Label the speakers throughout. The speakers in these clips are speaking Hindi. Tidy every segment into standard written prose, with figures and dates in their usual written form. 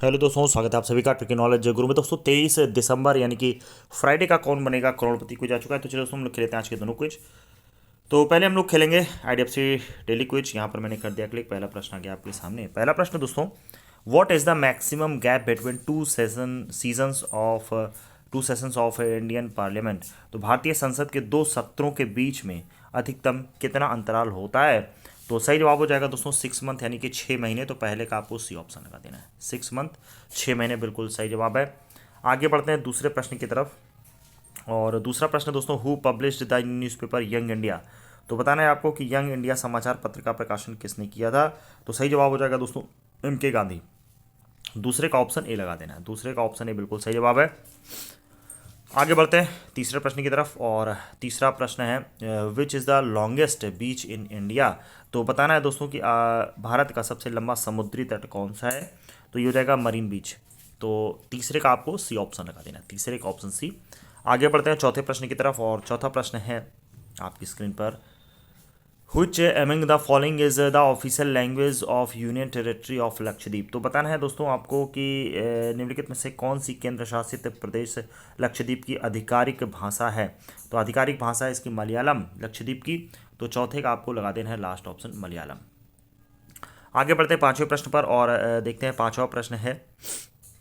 Speaker 1: हेलो दोस्तों, स्वागत है आप सभी का ट्रिकी नॉलेज गुरु में। दोस्तों 23 दिसंबर यानी कि फ्राइडे का कौन बनेगा करोड़पति क्विज आ चुका है। तो चलिए दोस्तों हम लोग खेलते हैं आज के दोनों क्विज। तो पहले हम लोग खेलेंगे आईडीएफसी डेली क्विज। यहाँ पर मैंने कर दिया क्लिक। पहला प्रश्न आ गया आपके सामने। पहला प्रश्न दोस्तों, what is the maximum gap between two sessions of Indian parliament. तो भारतीय संसद के दो सत्रों के बीच में अधिकतम कितना अंतराल होता है। तो सही जवाब हो जाएगा दोस्तों 6 मंथ यानी कि 6 महीने। तो पहले का आपको सी ऑप्शन लगा देना है। 6 मंथ 6 महीने बिल्कुल सही जवाब है। आगे बढ़ते हैं दूसरे प्रश्न की तरफ। और दूसरा प्रश्न दोस्तों, who published the newspaper young India. तो बताना है आपको कि यंग इंडिया समाचार पत्र का प्रकाशन किसने किया था। तो सही जवाब हो जाएगा दोस्तों एम के गांधी। दूसरे का ऑप्शन ए लगा देना है। दूसरे का ऑप्शन ए बिल्कुल सही जवाब है। आगे बढ़ते हैं तीसरे प्रश्न की तरफ। और तीसरा प्रश्न है which is the longest beach in India. तो बताना है दोस्तों कि भारत का सबसे लंबा समुद्री तट कौन सा है। तो ये हो जाएगा मरीन बीच। तो तीसरे का आपको सी ऑप्शन लगा देना है। तीसरे का ऑप्शन सी। आगे बढ़ते हैं चौथे प्रश्न की तरफ। और चौथा प्रश्न है आपकी स्क्रीन पर, Which among the following is the official language of Union Territory of Lakshadweep. तो बताना है दोस्तों आपको कि निम्नलिखित में से कौन सी केंद्र शासित प्रदेश लक्षद्वीप की आधिकारिक भाषा है। तो आधिकारिक भाषा है इसकी मलयालम लक्षद्वीप की। तो चौथे का आपको लगा देना है लास्ट ऑप्शन मलयालम। आगे बढ़ते हैं पांचवें प्रश्न पर। और देखते हैं पांचवा प्रश्न है।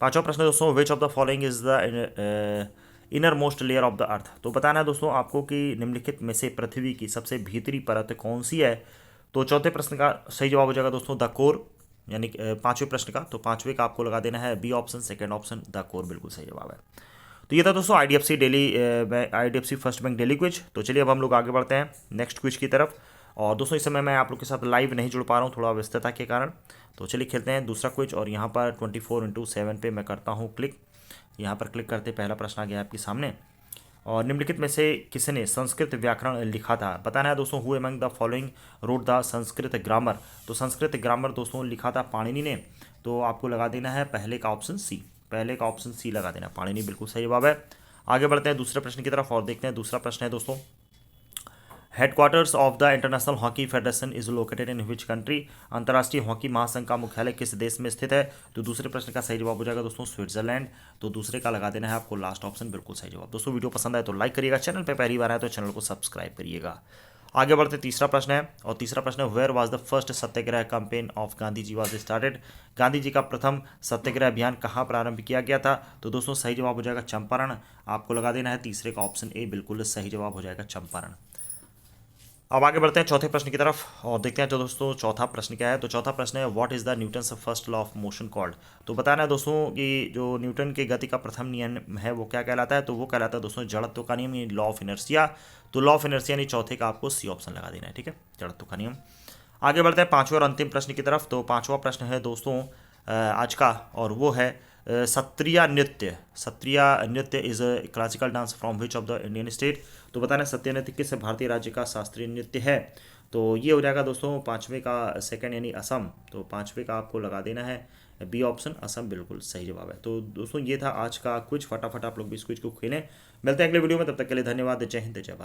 Speaker 1: पांचवा प्रश्न दोस्तों, which of the following is the inner most layer of the earth. तो बताना है दोस्तों आपको कि निम्नलिखित में से पृथ्वी की सबसे भीतरी परत कौन सी है। तो चौथे प्रश्न का सही जवाब हो जाएगा दोस्तों द कोर, यानी पांचवें प्रश्न का। तो पांचवें का आपको लगा देना है B option, second option the core बिल्कुल सही जवाब है। तो ये था दोस्तों IDFC First Bank daily quiz. तो चलिए अब हम लोग आगे बढ़ते हैं नेक्स्ट क्विज की तरफ। और दोस्तों इस समय मैं आप लोग के साथ लाइव नहीं जुड़ पा रहा हूँ थोड़ा व्यस्तता के कारण। तो चलिए खेलते हैं दूसरा क्विज। और यहाँ पर 24x7 पे मैं करता हूँ क्लिक। यहाँ पर क्लिक करते पहला प्रश्न आ गया आपके सामने। और निम्नलिखित में से किसने संस्कृत व्याकरण लिखा था। बताना है दोस्तों who among the following road the Sanskrit grammar. तो संस्कृत ग्रामर दोस्तों लिखा था पाणिनि ने। तो आपको लगा देना है पहले का ऑप्शन सी। पहले का ऑप्शन सी लगा देना, पाणिनि बिल्कुल सही जवाब है। आगे बढ़ते हैं दूसरे प्रश्न की तरफ। और देखते हैं दूसरा प्रश्न है दोस्तों, headquarters of the international hockey federation is located in which country. अंतर्राष्ट्रीय हॉकी महासंघ का मुख्यालय किस देश में स्थित है। तो दूसरे प्रश्न का सही जवाब हो जाएगा दोस्तों स्विट्जरलैंड। तो दूसरे का लगा देना है आपको लास्ट ऑप्शन बिल्कुल सही जवाब। दोस्तों वीडियो पसंद आए तो लाइक करिएगा, चैनल पर पहली बार आए तो चैनल को सब्सक्राइब करिएगा। आगे बढ़ते तीसरा प्रश्न है। और तीसरा प्रश्न है, where was the first satyagraha campaign of Gandhi ji was started. Gandhi ji का प्रथम सत्याग्रह अभियान कहाँ प्रारंभ किया गया था। तो दोस्तों सही जवाब हो जाएगा चंपारण। आपको लगा देना है तीसरे का ऑप्शन ए बिल्कुल सही जवाब हो जाएगा चंपारण। अब आगे बढ़ते हैं चौथे प्रश्न की तरफ। और देखते हैं जो दोस्तों चौथा प्रश्न क्या है। तो चौथा प्रश्न है, what is the Newton's first law of motion called. तो बताना है दोस्तों कि जो न्यूटन के गति का प्रथम नियम है वो क्या कहलाता है। तो वो कहलाता है दोस्तों जड़त्व का नियम, यानी लॉ ऑफ इनर्शिया। तो लॉ ऑफ इनर्शिया यानी चौथे का आपको सी ऑप्शन लगा देना है, ठीक है, जड़त्व का नियम। आगे बढ़ते हैं पांचवें और अंतिम प्रश्न की तरफ। तो पांचवा प्रश्न है दोस्तों आज का, और वो है सत्रिया नृत्य। सत्रिया नृत्य is a classical dance from which of the Indian state. तो बताना सत्रिया नृत्य किस भारतीय राज्य का शास्त्रीय नृत्य है। तो ये हो जाएगा दोस्तों पांचवे का सेकंड यानी असम। तो पांचवे का आपको लगा देना है बी ऑप्शन असम बिल्कुल सही जवाब है। तो दोस्तों ये था आज का क्विज। फटाफट आप लोग भी इस क्विज को खेलें। मिलते हैं अगले वीडियो में, तब तक के लिए धन्यवाद। जय हिंद, जय भारत।